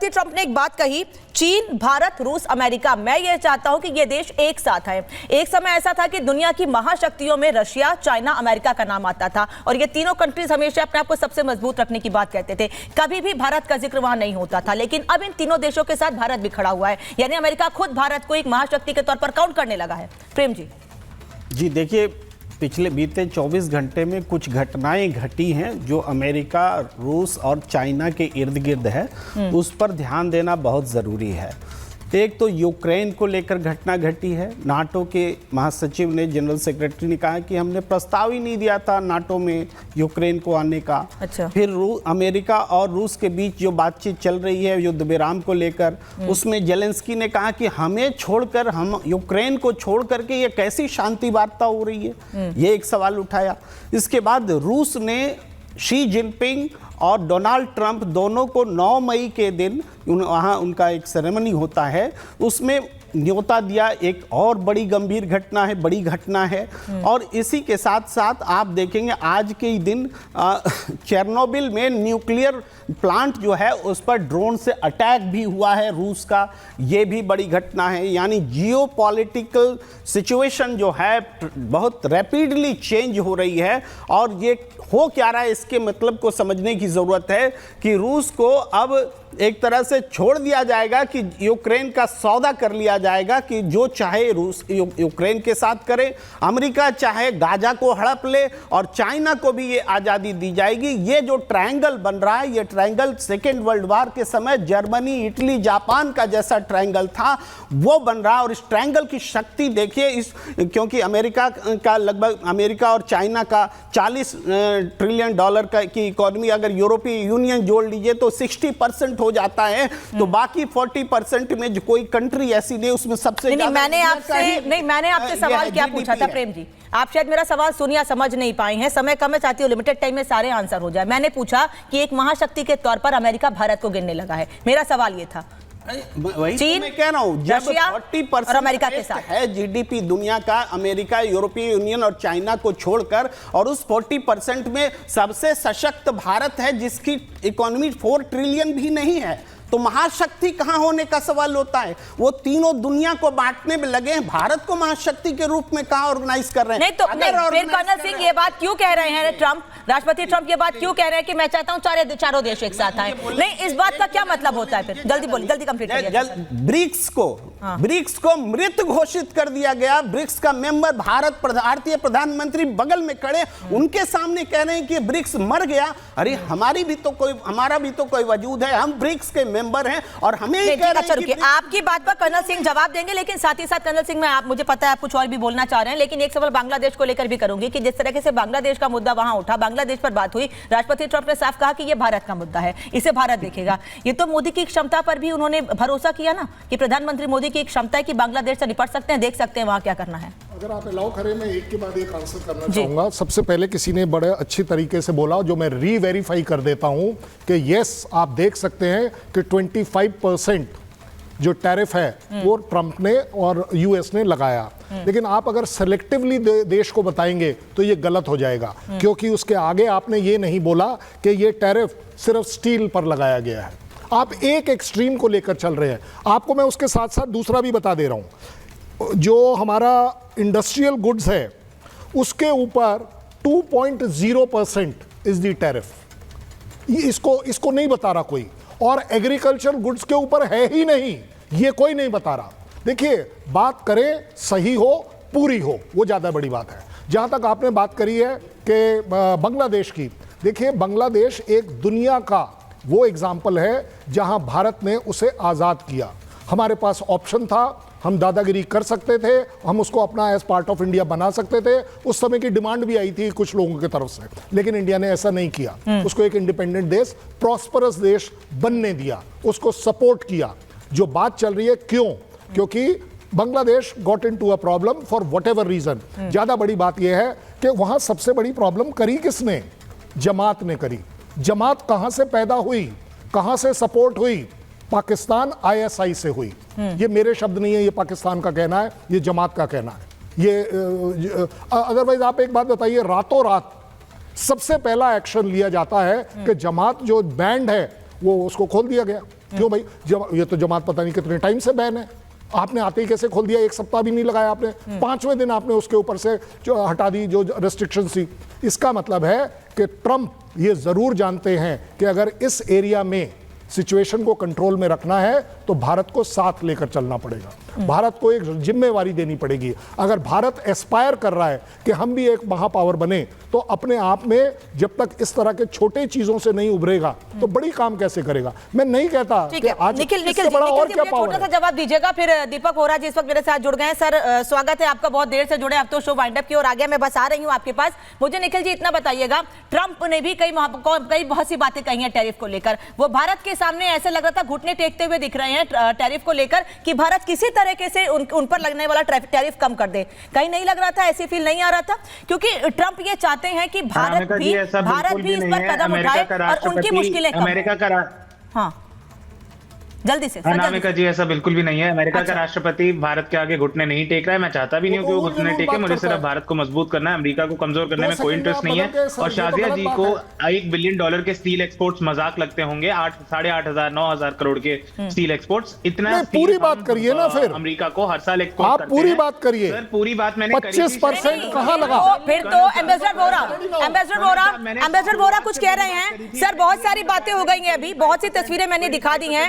राष्ट्रपति ट्रंप ने एक बात कही, चीन, भारत, रूस, अमेरिका, मैं ये चाहता हूं कि ये देश एक साथ आए। एक समय ऐसा था कि दुनिया की महाशक्तियों में रशिया, चाइना, अमेरिका का नाम आता था और ये तीनों कंट्रीज हमेशा अपने आप को सबसे मजबूत रखने की बात कहते थे, कभी भी भारत का जिक्र वहां नहीं होता था। लेकिन अब इन तीनों देशों के साथ भारत भी खड़ा हुआ है, यानी अमेरिका खुद भारत को एक महाशक्ति के तौर पर काउंट करने लगा है। प्रेम जी देखिए, पिछले बीते 24 घंटे में कुछ घटनाएं घटी हैं जो अमेरिका, रूस और चाइना के इर्द गिर्द है, उस पर ध्यान देना बहुत ज़रूरी है। एक तो यूक्रेन को लेकर घटना घटी है। नाटो के महासचिव ने, जनरल सेक्रेटरी ने कहा कि हमने प्रस्ताव ही नहीं दिया था नाटो में यूक्रेन को आने का। अच्छा। फिर अमेरिका और रूस के बीच जो बातचीत चल रही है युद्ध विराम को लेकर, उसमें जेलेंस्की ने कहा कि हमें छोड़कर, हम यूक्रेन को छोड़ करके ये कैसी शांति वार्ता हो रही है, ये एक सवाल उठाया। इसके बाद रूस ने शी जिनपिंग और डोनाल्ड ट्रंप दोनों को 9 मई के दिन वहाँ उनका एक सेरेमनी होता है, उसमें न्योता दिया। एक और बड़ी गंभीर घटना है, बड़ी घटना है। और इसी के साथ साथ आप देखेंगे आज के ही दिन चेरनोबिल में न्यूक्लियर प्लांट जो है उस पर ड्रोन से अटैक भी हुआ है रूस का, ये भी बड़ी घटना है। यानी जियोपॉलिटिकल सिचुएशन जो है बहुत रैपिडली चेंज हो रही है और ये हो क्या रहा है इसके मतलब को समझने की ज़रूरत है कि रूस को अब एक तरह से छोड़ दिया जाएगा कि यूक्रेन का सौदा कर लिया जाएगा कि जो चाहे रूस यूक्रेन के साथ करे, अमेरिका चाहे गाजा को हड़प ले और चाइना को भी ये आज़ादी दी जाएगी। ये जो ट्रायंगल बन रहा है, ये ट्रायंगल सेकेंड वर्ल्ड वार के समय जर्मनी, इटली, जापान का जैसा ट्रायंगल था वो बन रहा है। और इस ट्रायंगल की शक्ति देखिए, इस क्योंकि अमेरिका का लगभग, अमेरिका और चाइना का 40 ट्रिलियन डॉलर की इकोनॉमी, अगर यूरोपीय यूनियन जोड़ लीजिए तो 60% हो जाता है, तो बाकी 40% में जो कोई कंट्री ऐसी नहीं उसमें सबसे नहीं, मैंने आपसे सवाल क्या पूछा था प्रेम जी, आप शायद मेरा सवाल सुन या समझ नहीं पाए हैं। समय कम है, चाहती हूँ लिमिटेड टाइम में सारे आंसर हो जाए। मैंने पूछा कि एक महाशक्ति के तौर पर अमेरिका भारत को गिनने लगा है, मेरा सवाल ये था। वही चीन, तो मैं कह रहा हूं, जब 40% अमेरिका के साथ है जीडीपी दुनिया का, अमेरिका, यूरोपीय यूनियन और चाइना को छोड़कर, और उस 40% में सबसे सशक्त भारत है जिसकी इकोनॉमी 4 ट्रिलियन भी नहीं है, तो महाशक्ति कहां होने का सवाल होता है। वो तीनों दुनिया को बांटने में लगे हैं, भारत को महाशक्ति के रूप में कहां ऑर्गेनाइज कर रहे हैं। नहीं तो फिर कर्नल सिंह ये बात क्यों कह रहे हैं, ट्रंप, राष्ट्रपति ट्रंप ये बात क्यों कह रहे हैं कि मैं चाहता हूं चारों देश एक साथ आए? नहीं, इस बात का क्या मतलब होता है फिर? जल्दी बोलिए, जल्दी कंप्लीट करिए। ब्रिक्स को मृत घोषित कर दिया गया। ब्रिक्स का मेंबर भारतीय प्रधानमंत्री बगल में खड़े, उनके सामने कह रहे हैं कि ब्रिक्स मर गया। अरे हमारा भी तो कोई वजूद है, हम ब्रिक्स के मेंबर हैं और हमें आपकी बात पर कर्नल सिंह जवाब देंगे, लेकिन साथ ही साथ कर्नल सिंह मैं मुझे पता है आप कुछ और भी बोलना चाह रहे हैं, लेकिन एक सवाल बांग्लादेश को लेकर भी करूंगी कि जिस तरीके से बांग्लादेश का मुद्दा वहां उठा, बांग्लादेश पर बात हुई, राष्ट्रपति ट्रंप ने साफ कहा कि यह भारत का मुद्दा है, इसे भारत देखेगा। ये तो मोदी की क्षमता पर भी उन्होंने भरोसा किया ना कि प्रधानमंत्री मोदी की एक क्षमता है कि बांग्लादेश से निपट सकते हैं, देख सकते हैं वहां क्या करना है। अगर आप अलाउ करें मैं एक के बाद एक आंसर करना चाहूंगा। सबसे पहले किसी ने बड़े अच्छी तरीके से बोला, जो मैं रीवेरीफाई कर देता हूं कि यस, आप देख सकते हैं कि 25% जो टैरिफ है वो ट्रंप ने और यूएस ने लगाया। लेकिन आप अगर सेलेक्टिवली देश को बताएंगे तो ये गलत हो जाएगा, क्योंकि उसके आगे आपने ये नहीं बोला कि ये टैरिफ सिर्फ स्टील पर लगाया गया है। आप एक एक्सट्रीम को लेकर चल रहे हैं। आपको मैं उसके साथ साथ दूसरा भी बता दे रहा हूं, जो हमारा इंडस्ट्रियल गुड्स है उसके ऊपर 2.0% इज दी टैरिफ। इसको नहीं बता रहा कोई, और एग्रीकल्चर गुड्स के ऊपर है ही नहीं, ये कोई नहीं बता रहा। देखिए, बात करें सही हो, पूरी हो, वो ज़्यादा बड़ी बात है। जहाँ तक आपने बात करी है कि बांग्लादेश की, देखिए बांग्लादेश एक दुनिया का वो एग्जाम्पल है जहाँ भारत ने उसे आज़ाद किया। हमारे पास ऑप्शन था, हम दादागिरी कर सकते थे, हम उसको अपना एज पार्ट ऑफ इंडिया बना सकते थे। उस समय की डिमांड भी आई थी कुछ लोगों की तरफ से, लेकिन इंडिया ने ऐसा नहीं किया। उसको एक इंडिपेंडेंट देश, प्रॉस्परस देश बनने दिया, उसको सपोर्ट किया। जो बात चल रही है, क्योंकि Bangladesh got into a problem for whatever reason. ज्यादा बड़ी बात यह है कि वहां सबसे बड़ी प्रॉब्लम करी किसने? जमात ने करी। जमात कहां से पैदा हुई, कहां से सपोर्ट हुई? पाकिस्तान आईएसआई से हुई। ये मेरे शब्द नहीं है, ये पाकिस्तान का कहना है, ये जमात का कहना है। ये अदरवाइज आप एक बात बताइए, रातों रात सबसे पहला एक्शन लिया जाता है कि जमात जो बैंड है वो उसको खोल दिया गया। क्यों भाई, जब ये तो जमात पता नहीं कितने टाइम से बैन है, आपने आते ही कैसे खोल दिया, एक सप्ताह भी नहीं लगाया आपने, 5वें दिन आपने उसके ऊपर से जो हटा दी जो रेस्ट्रिक्शन थी। इसका मतलब है कि ट्रंप ये जरूर जानते हैं कि अगर इस एरिया में सिचुएशन को कंट्रोल में रखना है तो भारत को साथ लेकर चलना पड़ेगा, भारत को एक जिम्मेवारी देनी पड़ेगी। अगर भारत एस्पायर कर रहा है कि हम भी एक महापावर बने, तो अपने आप में जब तक इस तरह के छोटे चीजों से नहीं उभरेगा तो बड़ी काम कैसे करेगा। मैं नहीं कहता कि आज इससे बड़ा और क्या पावर है। छोटा सा जवाब दीजिएगा, फिर दीपक वोरा जी इस वक्त मेरे साथ जुड़ गए हैं। सर स्वागत है आपका, बहुत देर से जुड़े, अब तो शो वाइंड अप की ओर आ गया, मैं बस आ रही हूँ आपके पास। मुझे निखिल जी इतना बताइएगा, ट्रंप ने भी कई बहुत सी बातें कही हैं टैरिफ को लेकर, वो भारत के सामने ऐसे लग रहा था घुटने टेकते हुए दिख रहे हैं टैरिफ को लेकर कि भारत किसी तरीके से उन पर लगने वाला टैरिफ कम कर दे। कहीं नहीं लग रहा था, ऐसी फील नहीं आ रहा था, क्योंकि ट्रंप ये चाहते हैं कि भारत भी इस पर कदम उठाए और उनकी मुश्किलें कम हो। हाँ जल्दी से अनामिका जी, ऐसा बिल्कुल भी नहीं है। अमेरिका का राष्ट्रपति भारत के आगे घुटने नहीं टेक रहा है, मैं चाहता भी नहीं हूं कि वो घुटने टेके। मुझे सिर्फ भारत को मजबूत करना है, अमेरिका को कमजोर करने में कोई इंटरेस्ट नहीं है। और शाजिया जी को $1 बिलियन के स्टील एक्सपोर्ट्स मजाक लगते होंगे, 8,500 9,000 करोड़ के स्टील एक्सपोर्ट्स। इतना पूरी बात करिए ना, फिर अमेरिका को हर साल एक्सपोर्ट आप पूरी बात करिए। सर पूरी बात मैंने 25% कहां लगा? फिर तो एम्बेसडर वोरा कुछ कह रहे हैं। सर बहुत सारी बातें हो गई हैं, अभी बहुत सी तस्वीरें मैंने दिखा दी हैं।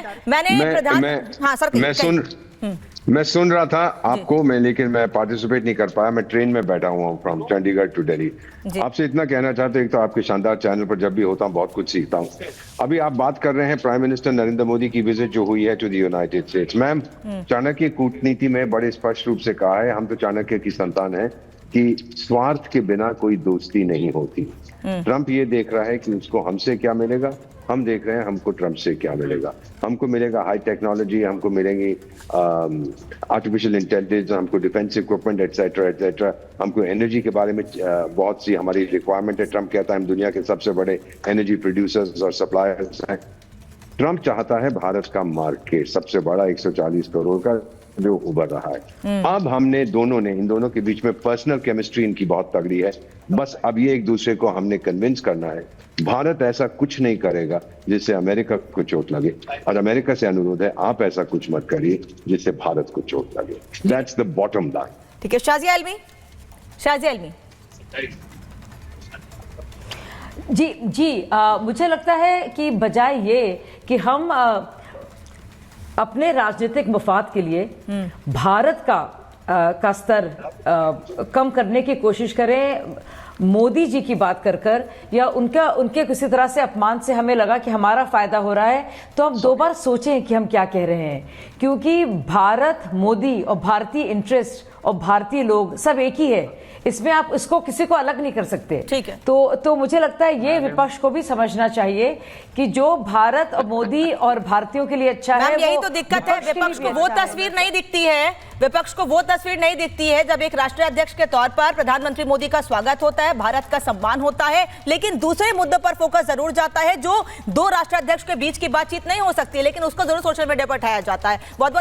मैं सुन रहा था आपको, लेकिन मैं पार्टिसिपेट नहीं कर पाया, मैं ट्रेन में बैठा हुआ हूँ फ्रॉम चंडीगढ़ टू दिल्ली। आपसे इतना कहना चाहते, एक तो आपके शानदार चैनल पर जब भी होता हूँ बहुत कुछ सीखता हूँ। अभी आप बात कर रहे हैं प्राइम मिनिस्टर नरेंद्र मोदी की विजिट जो हुई है to the United States. Ma'am, Chanakya कूटनीति में बड़े स्पष्ट रूप से कहा है, हम तो चाणक्य की संतान है, कि स्वार्थ के बिना कोई दोस्ती नहीं होती। ट्रंप ये देख रहा है कि उसको हमसे क्या मिलेगा, हम देख रहे हैं हमको ट्रंप से क्या मिलेगा। हमको मिलेगा हाई टेक्नोलॉजी, हमको मिलेंगी आर्टिफिशियल इंटेलिजेंस, हमको डिफेंस इक्विपमेंट एटसेट्रा एटसेट्रा, हमको एनर्जी के बारे में बहुत सी हमारी रिक्वायरमेंट है। ट्रंप कहता है हम दुनिया के सबसे बड़े एनर्जी प्रोड्यूसर्स और सप्लायर्स हैं। ट्रंप चाहता है भारत का मार्केट सबसे बड़ा 140 करोड़ का जो उभर रहा है। अब हमने इन दोनों के बीच में पर्सनल केमिस्ट्री इनकी बहुत तगड़ी है। बस अब ये एक दूसरे को हमने कन्विंस करना है। भारत ऐसा कुछ नहीं करेगा जिससे अमेरिका को चोट लगे, और अमेरिका से अनुरोध है आप ऐसा कुछ मत करिए जिससे भारत को चोट लगे। That's the bottom line. ठीक है, शाजिया आलमी। जी मुझे लगता है कि बजाय ये कि हम अपने राजनीतिक मफाद के लिए भारत का स्तर कम करने की कोशिश करें, मोदी जी की बात कर या उनके किसी तरह से अपमान से हमें लगा कि हमारा फायदा हो रहा है, तो हम दो बार सोचें कि हम क्या कह रहे हैं। क्योंकि भारत, मोदी और भारतीय इंटरेस्ट और भारतीय लोग सब एक ही है, इसमें आप इसको किसी को अलग नहीं कर सकते। ठीक है। तो मुझे लगता है ये विपक्ष को भी समझना चाहिए कि जो भारत और मोदी और भारतीयों के लिए अच्छा है, यही तो दिक्कत है। विपक्ष को वो तस्वीर नहीं दिखती है, विपक्ष को वो तस्वीर नहीं दिखती है जब एक राष्ट्रीय अध्यक्ष के तौर पर प्रधानमंत्री मोदी का स्वागत होता है, भारत का सम्मान होता है, लेकिन दूसरे मुद्दों पर फोकस जरूर जाता है जो दो राष्ट्रीय अध्यक्ष के बीच की बातचीत नहीं हो सकती, लेकिन उसको जरूर सोशल मीडिया पर उठाया जाता है। बहुत बहुत